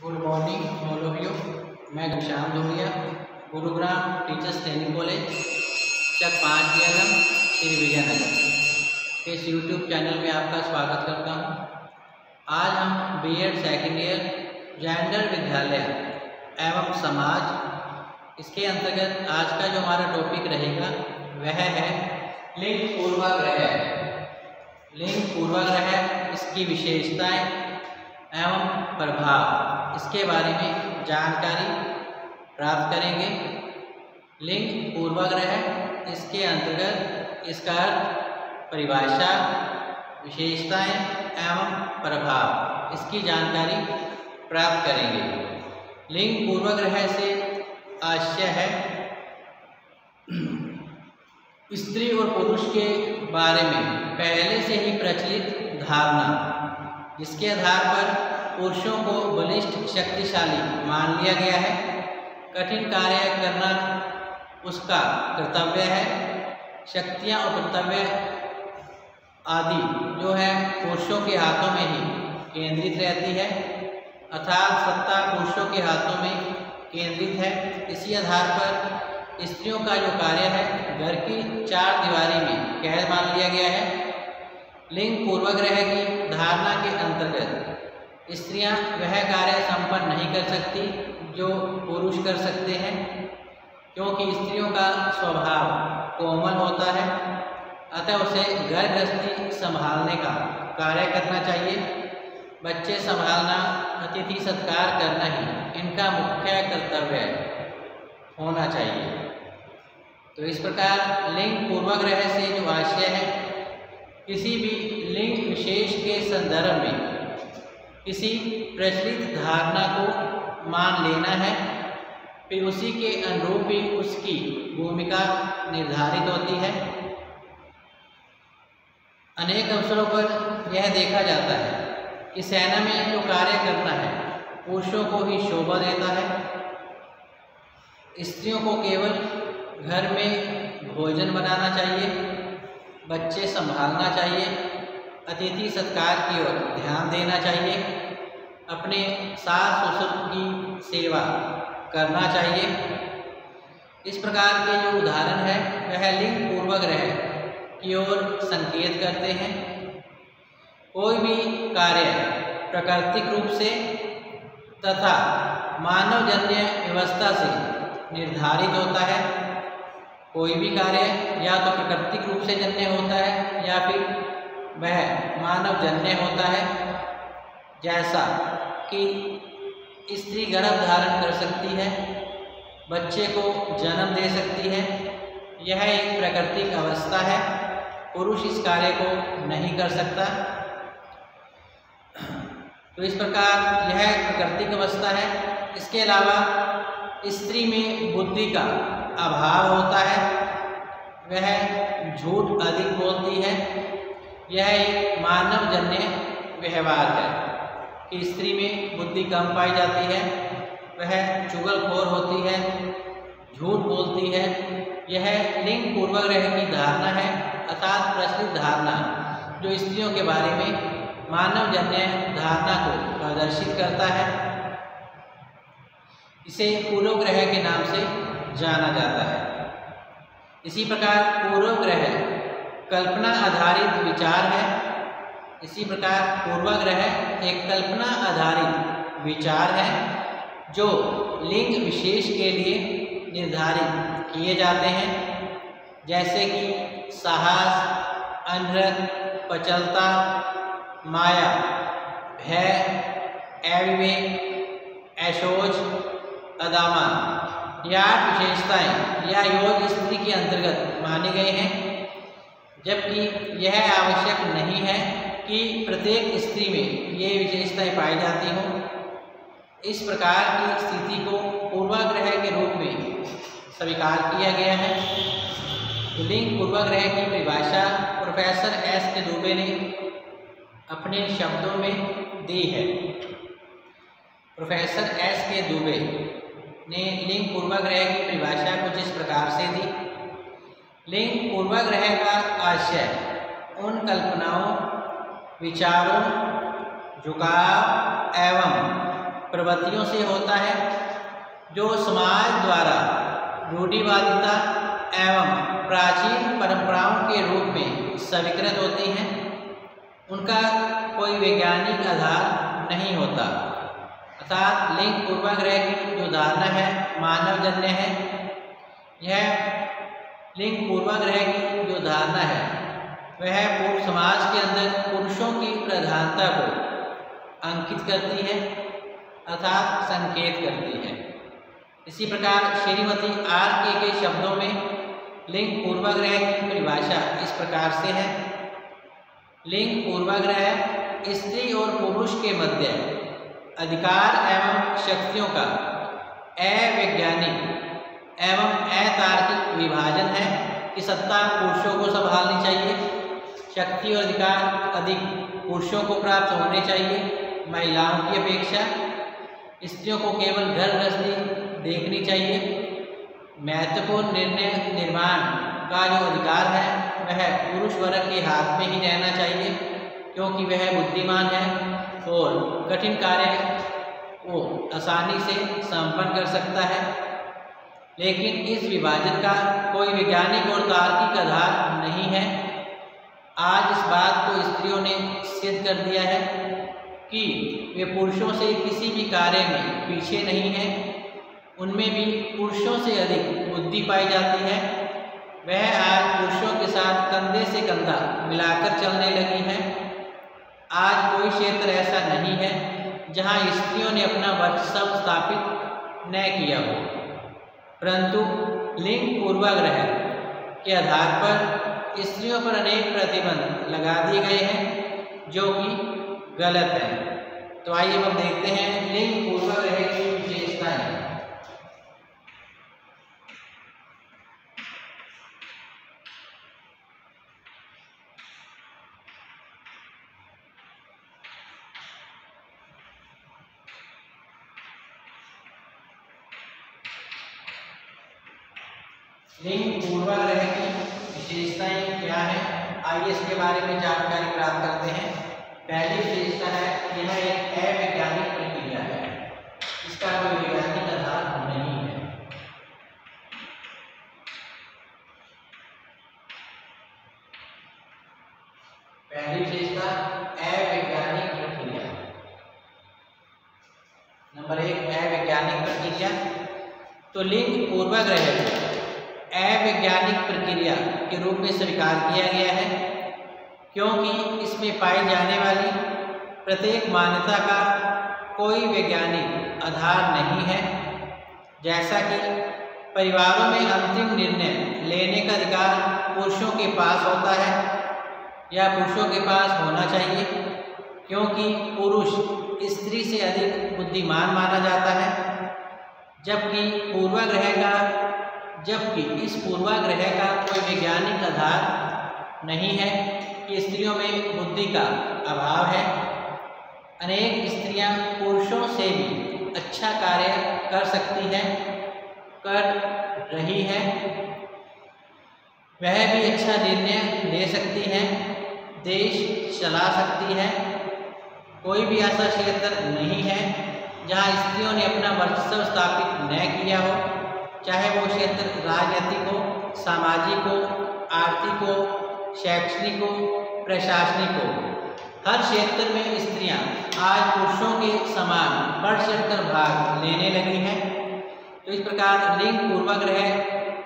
Good morning all of you. मैं Ghanshyam Dhoriya, Gurugram teachers training college Chak 5 DLM Shri Vijaynagar इस YouTube channel में आपका स्वागत करता हूं। आज हम B.Ed सेकेंड ईयर जेंडर विद्यालय एवं समाज इसके अंतर्गत आज का जो हमारा टॉपिक रहेगा वह है लिंग पूर्वाग्रह। लिंग पूर्वाग्रह, इसकी विशेषताएं एवं प्रभाव, इसके बारे में जानकारी प्राप्त करेंगे। लिंग पूर्वाग्रह, इसके अंतर्गत इसका अर्थ, परिभाषा, विशेषताएं एवं प्रभाव, इसकी जानकारी प्राप्त करेंगे। लिंग पूर्वाग्रह से आशय है स्त्री और पुरुष के बारे में पहले से ही प्रचलित धारणा, जिसके आधार पर पुरुषों को बलिष्ठ शक्तिशाली मान लिया गया है। कठिन कार्य करना उसका कर्तव्य है। शक्तियाँ और कर्तव्य आदि जो है पुरुषों के हाथों में ही केंद्रित रहती है, अर्थात सत्ता पुरुषों के हाथों में केंद्रित है। इसी आधार पर स्त्रियों का जो कार्य है घर की चार दीवारी में कैद मान लिया गया है। लिंग पूर्वाग्रह की धारणा के अंतर्गत स्त्रियां वह कार्य संपन्न नहीं कर सकती जो पुरुष कर सकते हैं, क्योंकि स्त्रियों का स्वभाव कोमल होता है। अतः उसे घर गृहस्थी संभालने का कार्य करना चाहिए। बच्चे संभालना, अतिथि सत्कार करना ही इनका मुख्य कर्तव्य होना चाहिए। तो इस प्रकार लिंग पूर्वाग्रह से जो आशय है, किसी भी लिंग विशेष के संदर्भ में किसी प्रचलित धारणा को मान लेना है, फिर उसी के अनुरूप ही उसकी भूमिका निर्धारित होती है। अनेक अवसरों पर यह देखा जाता है कि सेना में जो कार्य करना है पुरुषों को ही शोभा देता है। स्त्रियों को केवल घर में भोजन बनाना चाहिए, बच्चे संभालना चाहिए, अतिथि सत्कार की ओर ध्यान देना चाहिए, अपने सास ससुर की सेवा करना चाहिए। इस प्रकार के जो उदाहरण है वह लिंग पूर्वाग्रह की ओर संकेत करते हैं। कोई भी कार्य प्राकृतिक रूप से तथा मानवजन्य व्यवस्था से निर्धारित होता है। कोई भी कार्य या तो प्राकृतिक रूप से जन्य होता है या फिर वह मानवजन्य होता है। जैसा कि स्त्री गर्भ धारण कर सकती है, बच्चे को जन्म दे सकती है, यह एक प्राकृतिक अवस्था है। पुरुष इस कार्य को नहीं कर सकता। तो इस प्रकार यह एक प्राकृतिक अवस्था है। इसके अलावा स्त्री में बुद्धि का अभाव होता है, वह झूठ अधिक बोलती है। यह एक मानवजन्य व्यवहार है कि स्त्री में बुद्धि कम पाई जाती है, वह चुगलखोर होती है, झूठ बोलती है। यह लिंग पूर्वाग्रह की धारणा है, अर्थात प्रचलित धारणा जो स्त्रियों के बारे में मानवजन्य धारणा को प्रदर्शित करता है। इसे पूर्वग्रह के नाम से जाना जाता है। इसी प्रकार पूर्वग्रह कल्पना आधारित विचार है। इसी प्रकार पूर्वाग्रह एक कल्पना आधारित विचार है जो लिंग विशेष के लिए निर्धारित किए जाते हैं, जैसे कि साहस, अनर्थ, पचलता, माया, भय, अविवेक, ऐशोज, अदामा, या विशेषताएं या योग स्त्री के अंतर्गत माने गए हैं। जबकि यह आवश्यक नहीं है कि प्रत्येक स्त्री में ये विशेषताएं पाई जाती हों। इस प्रकार की स्थिति को पूर्वाग्रह के रूप में स्वीकार किया गया है। लिंग पूर्वाग्रह की परिभाषा प्रोफेसर S.K. दुबे ने अपने शब्दों में दी है। Professor S.K. दुबे ने लिंग पूर्वाग्रह की परिभाषा कुछ इस प्रकार से दी। लिंग पूर्वाग्रह का आशय उन कल्पनाओं, विचारों, झुकाव एवं प्रवृत्तियों से होता है जो समाज द्वारा रूढ़िवादिता एवं प्राचीन परंपराओं के रूप में स्वीकृत होती हैं। उनका कोई वैज्ञानिक आधार नहीं होता, अर्थात लिंग पूर्वाग्रह की जो धारणा है मानवजन्य है। यह लिंग पूर्वाग्रह की जो धारणा है वह पूर्व समाज के अंदर पुरुषों की प्रधानता को अंकित करती है, अर्थात संकेत करती है। इसी प्रकार श्रीमती R.K. के शब्दों में लिंग पूर्वाग्रह की परिभाषा इस प्रकार से है। लिंग पूर्वाग्रह स्त्री और पुरुष के मध्य अधिकार एवं शक्तियों का अवैज्ञानिक एवं अतार्किक विभाजन है कि सत्ता पुरुषों को संभालनी चाहिए, शक्ति और अधिकार अधिक पुरुषों को प्राप्त होने चाहिए, महिलाओं की अपेक्षा स्त्रियों को केवल घर गृहस्थी देखनी चाहिए, महत्वपूर्ण निर्णय निर्माण का जो अधिकार है वह पुरुष वर्ग के हाथ में ही रहना चाहिए, क्योंकि वह बुद्धिमान है और कठिन कार्य को आसानी से संपन्न कर सकता है। लेकिन इस विभाजन का कोई वैज्ञानिक और तार्किक आधार नहीं है। आज इस बात को स्त्रियों ने सिद्ध कर दिया है कि वे पुरुषों से किसी भी कार्य में पीछे नहीं हैं। उनमें भी पुरुषों से अधिक बुद्धि पाई जाती है। वह आज पुरुषों के साथ कंधे से कंधा मिलाकर चलने लगी हैं। आज कोई क्षेत्र ऐसा नहीं है जहां स्त्रियों ने अपना वर्चस्व स्थापित न किया हो, परंतु लिंग पूर्वाग्रह के आधार पर स्त्रियों पर अनेक प्रतिबंध लगा दिए गए हैं जो कि गलत है। तो आइए हम देखते हैं लिंग पूर्वाग्रह की विशेषताएं। लिंग पूर्वाग्रह की विशेषताएं क्या है, आइए इसके बारे में जानकारी प्राप्त करते हैं। पहली विशेषता है यह एक अवैज्ञानिक प्रक्रिया है, इसका कोई वैज्ञानिक आधार नहीं है। पहली विशेषता अवैज्ञानिक प्रक्रिया। नंबर 1 अवैज्ञानिक प्रक्रिया। तो लिंग पूर्वाग्रह को अवैज्ञानिक प्रक्रिया के रूप में स्वीकार किया गया है, क्योंकि इसमें पाई जाने वाली प्रत्येक मान्यता का कोई वैज्ञानिक आधार नहीं है। जैसा कि परिवारों में अंतिम निर्णय लेने का अधिकार पुरुषों के पास होता है या पुरुषों के पास होना चाहिए, क्योंकि पुरुष स्त्री से अधिक बुद्धिमान माना जाता है, जबकि इस पूर्वाग्रह का कोई वैज्ञानिक आधार नहीं है कि स्त्रियों में बुद्धि का अभाव है। अनेक स्त्रियां पुरुषों से भी अच्छा कार्य कर सकती हैं, कर रही हैं, वह भी अच्छा निर्णय ले सकती हैं, देश चला सकती हैं। कोई भी ऐसा क्षेत्र नहीं है जहां स्त्रियों ने अपना वर्चस्व स्थापित न किया हो, चाहे वो क्षेत्र राजनीतिक हो, सामाजिक हो, आर्थिक हो, शैक्षणिक हो, प्रशासनिक हो। हर क्षेत्र में स्त्रियां आज पुरुषों के समान बढ़ चढ़कर भाग लेने लगी हैं। तो इस प्रकार लिंग पूर्वाग्रह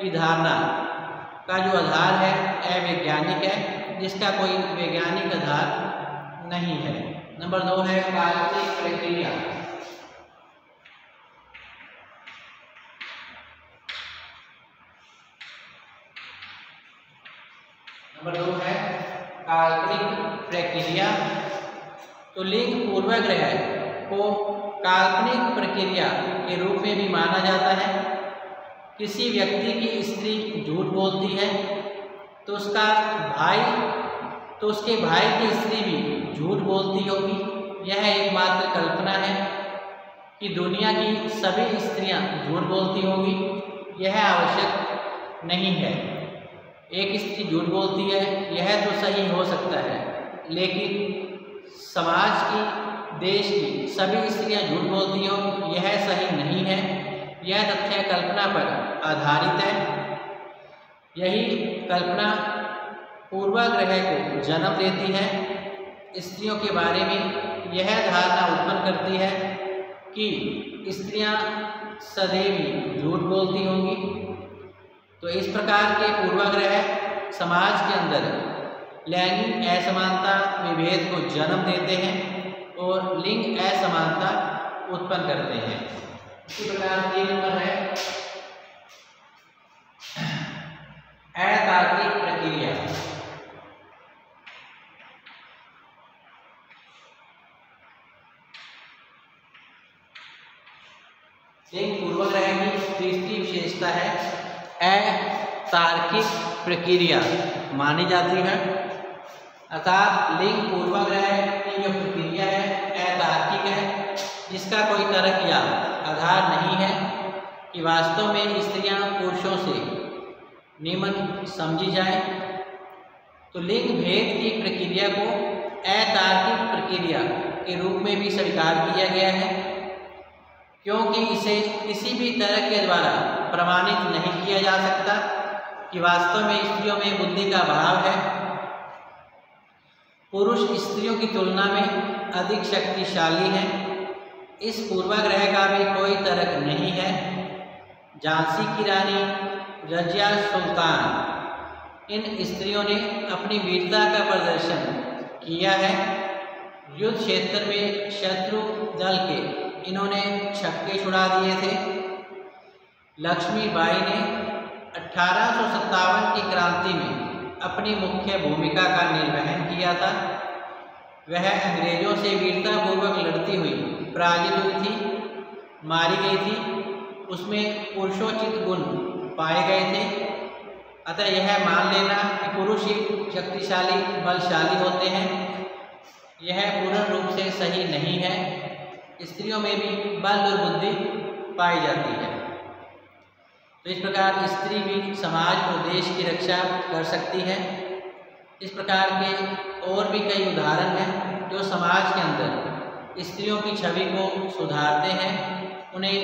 की धारणा का जो आधार है अवैज्ञानिक है, जिसका कोई वैज्ञानिक आधार नहीं है। नंबर 2 है काल्पनिक प्रक्रिया। नंबर 2 है काल्पनिक प्रक्रिया। तो लिंग पूर्वाग्रह को काल्पनिक प्रक्रिया के रूप में भी माना जाता है। किसी व्यक्ति की स्त्री झूठ बोलती है तो उसके भाई की स्त्री भी झूठ बोलती होगी। यह एकमात्र कल्पना है कि दुनिया की सभी स्त्रियां झूठ बोलती होंगी, यह आवश्यक नहीं है। एक स्त्री झूठ बोलती है यह तो सही हो सकता है, लेकिन समाज की, देश की सभी स्त्रियां झूठ बोलती हो, यह सही नहीं है। यह तथ्य कल्पना पर आधारित है। यही कल्पना पूर्वाग्रह को जन्म देती है। स्त्रियों के बारे में यह धारणा उत्पन्न करती है कि स्त्रियां सदैव ही झूठ बोलती होंगी। तो इस प्रकार के पूर्वाग्रह समाज के अंदर लैंगिक असमानता, विभेद को जन्म देते हैं और लिंग असमानता उत्पन्न करते हैं। इसी प्रकार 3 नंबर है अतार्किक प्रक्रिया। लिंग पूर्वाग्रह की तीसरी विशेषता है अतार्किक प्रक्रिया मानी जाती है। अर्थात लिंग पूर्वाग्रह की जो प्रक्रिया है अतार्किक है, जिसका कोई तर्क या आधार नहीं है कि वास्तव में स्त्रियां पुरुषों से निम्न समझी जाए। तो लिंग भेद की प्रक्रिया को अतार्किक प्रक्रिया के रूप में भी स्वीकार किया गया है, क्योंकि इसे किसी भी तर्क के द्वारा प्रमाणित नहीं किया जा सकता कि वास्तव में स्त्रियों में बुद्धि का अभाव है। पुरुष स्त्रियों की तुलना में अधिक शक्तिशाली हैं। इस पूर्वाग्रह का भी कोई तर्क नहीं है। झांसी की रानी, रजिया सुल्तान, इन स्त्रियों ने अपनी वीरता का प्रदर्शन किया है। युद्ध क्षेत्र में शत्रु दल के इन्होंने छक्के छुड़ा दिए थे। लक्ष्मीबाई ने 1857 की क्रांति में अपनी मुख्य भूमिका का निर्वहन किया था। वह अंग्रेजों से वीरतापूर्वक लड़ती हुई पराजित हुई थी, मारी गई थी। उसमें पुरुषोचित गुण पाए गए थे। अतः यह मान लेना कि पुरुष ही शक्तिशाली, बलशाली होते हैं, यह पूर्ण रूप से सही नहीं है। स्त्रियों में भी बल और बुद्धि पाई जाती है। तो इस प्रकार स्त्री भी समाज और देश की रक्षा कर सकती है। इस प्रकार के और भी कई उदाहरण हैं जो समाज के अंदर स्त्रियों की छवि को सुधारते हैं, उन्हें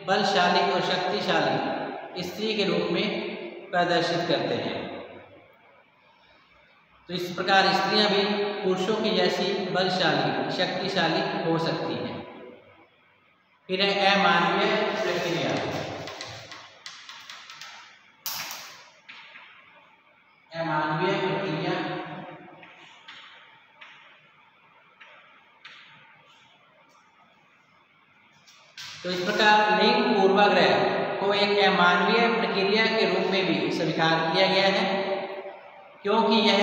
बलशाली और शक्तिशाली स्त्री के रूप में प्रदर्शित करते हैं। तो इस प्रकार स्त्रियां भी पुरुषों की जैसी बलशाली, शक्तिशाली हो सकती हैं। फिर है अमानवीय प्रक्रिया। अमानवीय प्रक्रिया तो इस प्रकार लिंग पूर्वाग्रह को एक अमानवीय प्रक्रिया के रूप में भी स्वीकार किया गया है, क्योंकि यह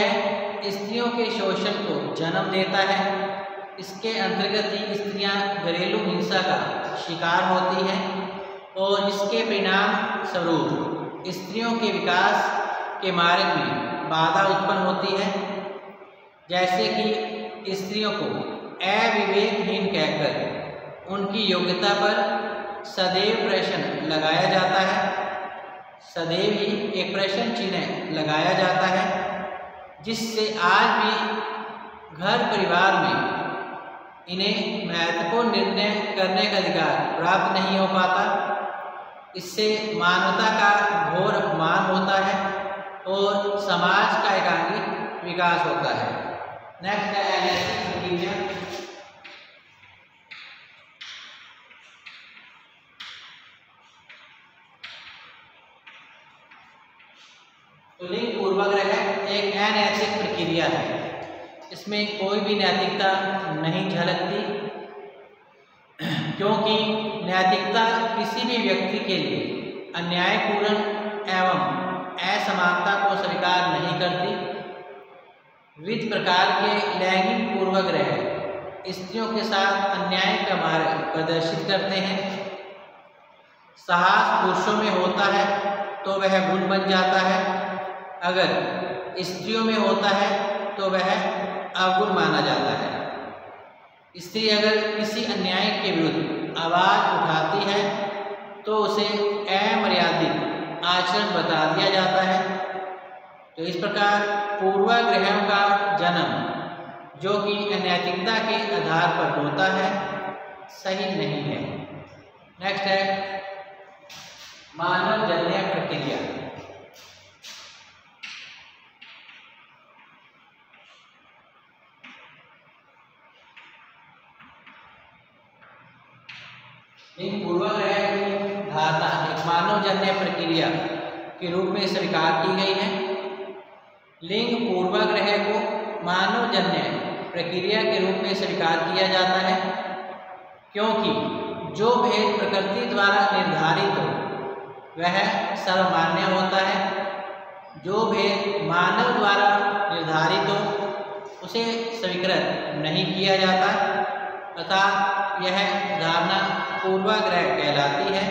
स्त्रियों के शोषण को जन्म देता है। इसके अंतर्गत ही स्त्रियां घरेलू हिंसा का शिकार होती हैं और इसके परिणाम स्वरूप स्त्रियों के विकास के मार्ग में बाधा उत्पन्न होती है। जैसे कि स्त्रियों को अविवेकहीन कहकर उनकी योग्यता पर सदैव प्रश्न लगाया जाता है। सदैव ही एक प्रश्न चिन्ह लगाया जाता है, जिससे आज भी घर परिवार में इन्हें महत्वपूर्ण निर्णय करने का अधिकार प्राप्त नहीं हो पाता। इससे मानवता का घोर अपमान होता है और समाज का एकांगिक विकास होता है। नेक्स्ट है अनैतिक प्रक्रिया। तो लिंग पूर्वाग्रह एक अनैतिक प्रक्रिया है। इसमें कोई भी नैतिकता नहीं झलकती, क्योंकि नैतिकता किसी भी व्यक्ति के लिए अन्यायपूर्ण एवं असमानता को स्वीकार नहीं करती। विविध प्रकार के लैंगिक पूर्वाग्रह स्त्रियों के साथ अन्याय का मार्ग प्रदर्शित करते हैं। साहस पुरुषों में होता है तो वह गुण बन जाता है, अगर स्त्रियों में होता है तो वह अवगुण माना जाता है। स्त्री अगर किसी अन्याय के विरुद्ध आवाज उठाती है तो उसे अमर्यादित आचरण बता दिया जाता है। तो इस प्रकार पूर्वाग्रहों का जन्म जो कि अनैतिकता के आधार पर होता है, सही नहीं है। नेक्स्ट है मानव जन्य प्रक्रिया। लिंग पूर्वाग्रह की धारणा एक मानव जन्य प्रक्रिया के रूप में स्वीकार की गई है। लिंग पूर्वाग्रह को मानव जन्य प्रक्रिया के रूप में स्वीकार किया जाता है क्योंकि जो भेद प्रकृति द्वारा निर्धारित हो वह सर्वमान्य होता है। जो भेद मानव द्वारा निर्धारित हो उसे स्वीकृत नहीं किया जाता, अतः यह धारणा पूर्वाग्रह कहलाती है।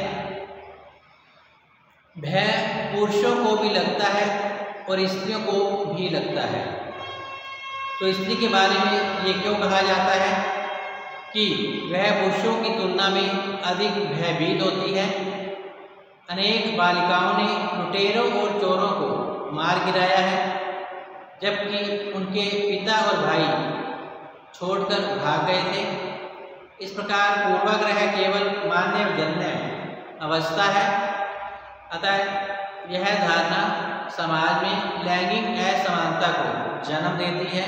भय पुरुषों को भी लगता है और स्त्रियों को भी लगता है। तो स्त्री के बारे में ये क्यों कहा जाता है कि वह पुरुषों की तुलना में अधिक भयभीत होती है। अनेक बालिकाओं ने लुटेरों और चोरों को मार गिराया है, जबकि उनके पिता और भाई छोड़कर भाग गए थे। इस प्रकार पूर्वाग्रह केवल मानवजन्य अवस्था है, अतः यह धारणा समाज में लैंगिक असमानता को जन्म देती है।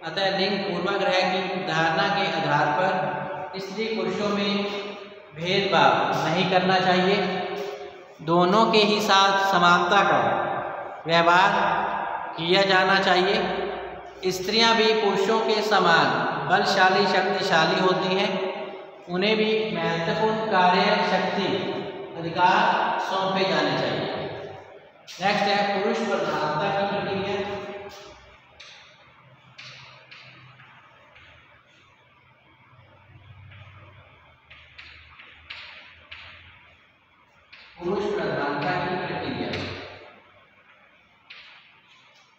अतः लिंग पूर्वाग्रह की धारणा के आधार पर स्त्री पुरुषों में भेदभाव नहीं करना चाहिए। दोनों के ही साथ समानता का व्यवहार किया जाना चाहिए। स्त्रियां भी पुरुषों के समान बलशाली शक्तिशाली होती हैं, उन्हें भी महत्वपूर्ण कार्य शक्ति अधिकार सौंपे जाने चाहिए। नेक्स्ट है पुरुष प्रधानता की प्रक्रिया। पुरुष प्रधानता की प्रक्रिया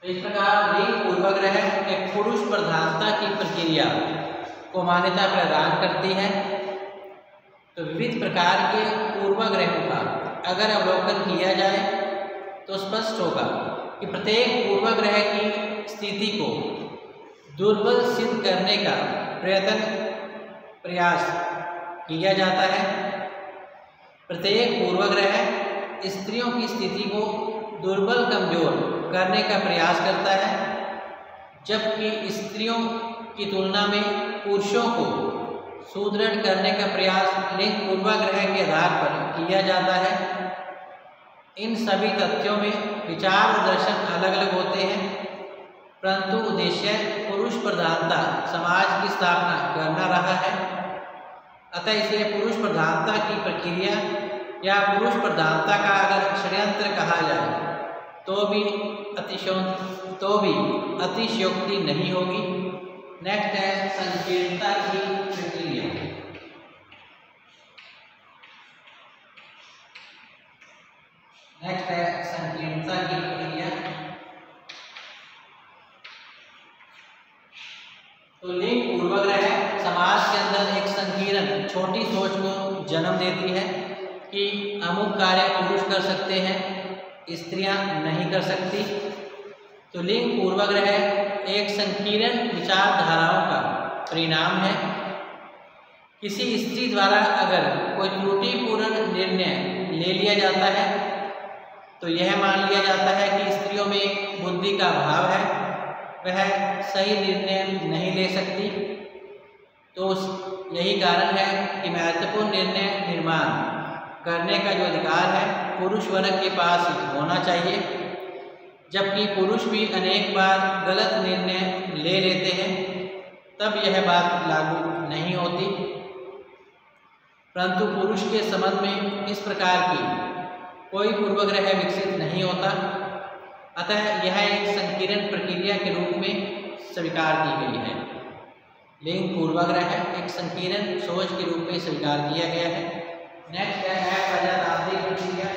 इस प्रकार लिंग पूर्वाग्रह एक पुरुष प्रधानता की प्रक्रिया को मान्यता प्रदान करती है। तो विविध प्रकार के पूर्वाग्रहों का अगर अवलोकन किया जाए तो स्पष्ट होगा कि प्रत्येक पूर्वाग्रह की स्थिति को दुर्बल सिद्ध करने का प्रयास किया जाता है। प्रत्येक पूर्वाग्रह स्त्रियों की स्थिति को दुर्बल कमजोर करने का प्रयास करता है, जबकि स्त्रियों की तुलना में पुरुषों को सुदृढ़ करने का प्रयास लिंग पूर्वाग्रह के आधार पर किया जाता है। इन सभी तथ्यों में विचार और दर्शन अलग अलग होते हैं, परंतु उद्देश्य पुरुष प्रधानता समाज की स्थापना करना रहा है। अतः इसे पुरुष प्रधानता की प्रक्रिया या पुरुष प्रधानता का अगर षड्यंत्र कहा जाए तो भी अतिशयोक्ति नहीं होगी। नेक्स्ट है संकीर्णता की प्रक्रिया। नेक्स्ट है संकीर्णता की प्रक्रिया। तो लिंग पूर्वाग्रह समाज के अंदर एक संकीर्ण छोटी सोच को जन्म देती है कि अमुक कार्य पुरुष कर सकते हैं, स्त्रियां नहीं कर सकती। तो लिंग पूर्वाग्रह एक संकीर्ण विचारधाराओं का परिणाम है। किसी स्त्री द्वारा अगर कोई त्रुटिपूर्ण निर्णय ले लिया जाता है तो यह मान लिया जाता है कि स्त्रियों में बुद्धि का अभाव है, वह सही निर्णय नहीं ले सकती। तो यही कारण है कि महत्वपूर्ण निर्णय निर्माण करने का जो अधिकार है पुरुष वर्ग के पास होना चाहिए, जबकि पुरुष भी अनेक बार गलत निर्णय ले लेते हैं, तब यह बात लागू नहीं होती। परंतु पुरुष के संबंध में इस प्रकार की कोई पूर्वाग्रह विकसित नहीं होता, अतः यह एक संकीर्ण प्रक्रिया के रूप में स्वीकार की गई है। लिंग पूर्वाग्रह एक संकीर्ण सोच के रूप में स्वीकार किया गया है। नेक्स्ट है प्रजातांत्रिक प्रक्रिया।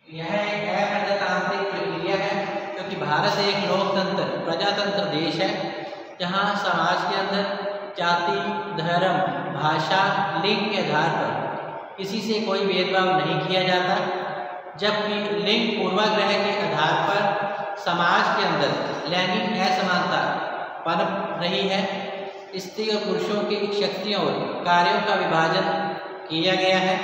यह एक प्रजातांत्रिक प्रक्रिया है क्योंकि भारत एक लोकतंत्र प्रजातंत्र देश है, जहां समाज के अंदर जाति, धर्म, भाषा, लिंग के आधार पर किसी से कोई भेदभाव नहीं किया जाता, जबकि लिंग पूर्वाग्रह के आधार पर समाज के अंदर लैंगिक असमानता पनप रही है। स्त्री और पुरुषों की शक्तियों और कार्यों का विभाजन किया गया है।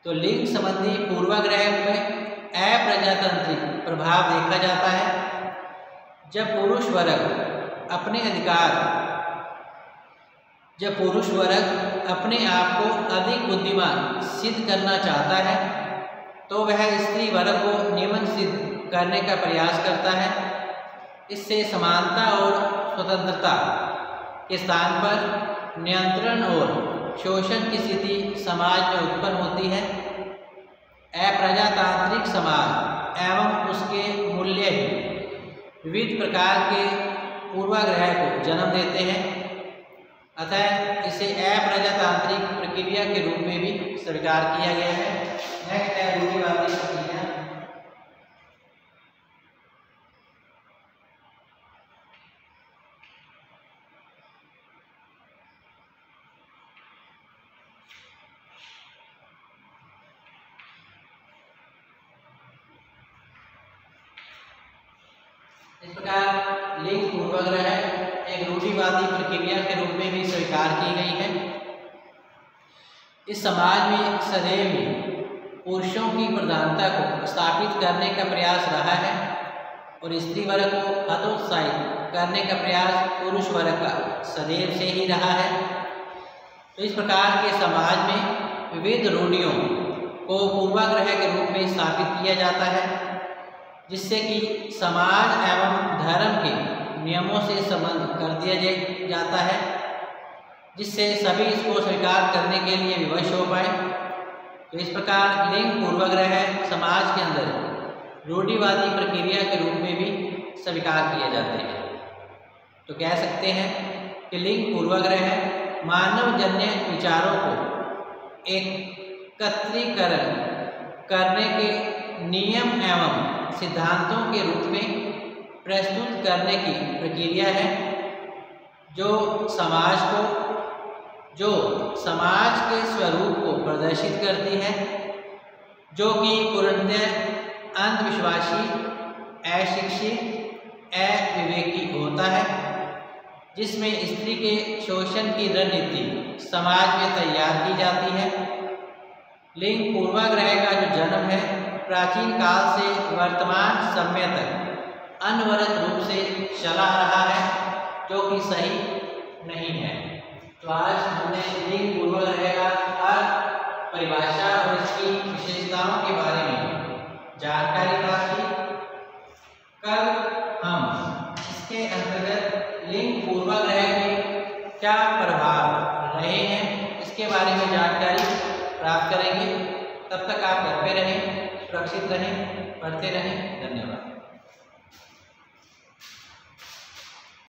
तो लिंग संबंधी पूर्वाग्रह में अप्रजातांत्रिक प्रभाव देखा जाता है। जब पुरुष वर्ग अपने आप को अधिक बुद्धिमान सिद्ध करना चाहता है तो वह स्त्री वर्ग को निम्न सिद्ध करने का प्रयास करता है। इससे समानता और स्वतंत्रता के स्थान पर नियंत्रण और शोषण की स्थिति समाज में उत्पन्न होती है। अप्रजातांत्रिक समाज एवं उसके मूल्य विविध प्रकार के पूर्वाग्रह को जन्म देते हैं, अतः इसे अप्रजातांत्रिक प्रक्रिया के रूप में भी स्वीकार किया गया है। नेक्स्ट है रूढ़िवादी प्रक्रिया। इस प्रकार लिंग पूर्वाग्रह एक रूढ़िवादी प्रक्रिया के रूप में भी स्वीकार की गई है। इस समाज में सदैव ही पुरुषों की प्रधानता को स्थापित करने का प्रयास रहा है और स्त्री वर्ग को हतोत्साहित करने का प्रयास पुरुष वर्ग का सदैव से ही रहा है। तो इस प्रकार के समाज में विविध रूढ़ियों को पूर्वाग्रह के रूप में स्थापित किया जाता है, जिससे कि समाज एवं धर्म के नियमों से संबंध कर दिया जाता है, जिससे सभी इसको स्वीकार करने के लिए विवश हो पाए। तो इस प्रकार लिंग पूर्वाग्रह समाज के अंदर रूढ़िवादी प्रक्रिया के रूप में भी स्वीकार किए जाते हैं। तो कह सकते हैं कि लिंग पूर्वाग्रह मानवजन्य विचारों को एकत्रीकरण करने के नियम एवं सिद्धांतों के रूप में प्रस्तुत करने की प्रक्रिया है, जो समाज के स्वरूप को प्रदर्शित करती है, जो कि पूर्णतः अंधविश्वासी, अशिक्षित, अविवेकी होता है, जिसमें स्त्री के शोषण की रणनीति समाज में तैयार की जाती है। लिंग पूर्वाग्रह का जो जन्म है प्राचीन काल से वर्तमान समय तक अनवरत रूप से चला आ रहा है, जो कि सही नहीं है। तो आज हमने लिंग पूर्वाग्रह का अर्थ, परिभाषा और इसकी विशेषताओं के बारे में जानकारी प्राप्त की। कल हम इसके अंतर्गत लिंग पूर्वाग्रह के क्या प्रभाव रहे हैं इसके बारे में जानकारी प्राप्त करेंगे। तब तक आप घर पे रहें, सुरक्षित रहें, पढ़ते रहें। धन्यवाद।